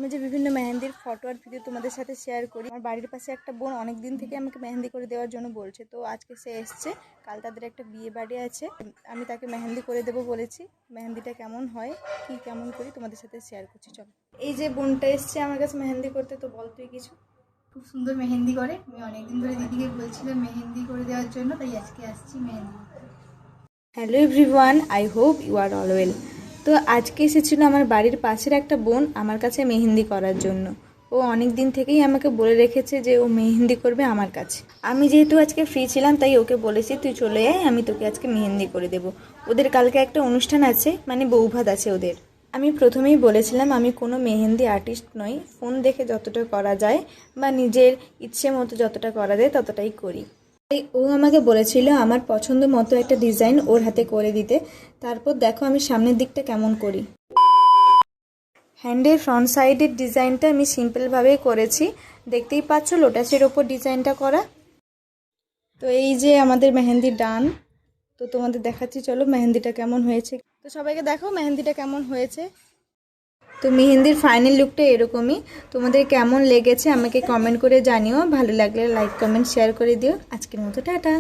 আমি যে বিভিন্ন মেহেন্দির ফটো আর ভিডিও তোমাদের সাথে শেয়ার করি, আমার বাড়ির পাশে একটা বোন অনেক দিন থেকে আমাকে মেহেন্দি করে দেওয়ার জন্য বলছে। তো আজকে সে এসছে, কাল তাদের একটা বিয়ে বাড়ি আছে, আমি তাকে মেহেন্দি করে দেবো বলেছি। মেহেন্দিটা কেমন হয়, কি কেমন করি তোমাদের সাথে শেয়ার করছি। চলো, এই যে বোনটা এসছে আমার কাছে মেহেন্দি করতে, তো বল তুই কিছু। খুব সুন্দর মেহেন্দি করে। আমি অনেকদিন ধরে দিদিকে বলছিলাম মেহেন্দি করে দেওয়ার জন্য, তাই আজকে আসছি মেহেন্দি করতে। Hello everyone, I hope you are all well. তো আজকে এসেছিল আমার বাড়ির পাশের একটা বোন আমার কাছে মেহেন্দি করার জন্য। ও অনেক দিন থেকেই আমাকে বলে রেখেছে যে ও মেহেন্দি করবে আমার কাছে। আমি যেহেতু আজকে ফ্রি ছিলাম তাই ওকে বলেছি তুই চলে আয়, আমি তোকে আজকে মেহেন্দি করে দেবো। ওদের কালকে একটা অনুষ্ঠান আছে, মানে বৌভাত আছে ওদের। আমি প্রথমেই বলেছিলাম আমি কোনো মেহেন্দি আর্টিস্ট নই, ফোন দেখে যতটা করা যায় বা নিজের ইচ্ছে মতো যতটা করা যায় ততটাই করি। তাই ও আমাকে বলেছিল আমার পছন্দ মতো একটা ডিজাইন ওর হাতে করে দিতে। তারপর দেখো আমি সামনের দিকটা কেমন করি। হ্যান্ডের ফ্রন্ট সাইডের ডিজাইনটা আমি সিম্পলভাবেই করেছি, দেখতেই পাচ্ছ লোটাসের ওপর ডিজাইনটা করা। তো এই যে আমাদের মেহেন্দি ডান। তো তোমাদের দেখাচ্ছি, চলো মেহেন্দিটা কেমন হয়েছে। তো সবাইকে দেখো মেহেন্দিটা কেমন হয়েছে। তো মেহেন্দির ফাইনাল লুকটা এরকমই। তোমাদের কেমন লেগেছে আমাকে কমেন্ট করে জানিও, ভালো লাগলে লাইক কমেন্ট শেয়ার করে দিও। আজকের মতো টাটা।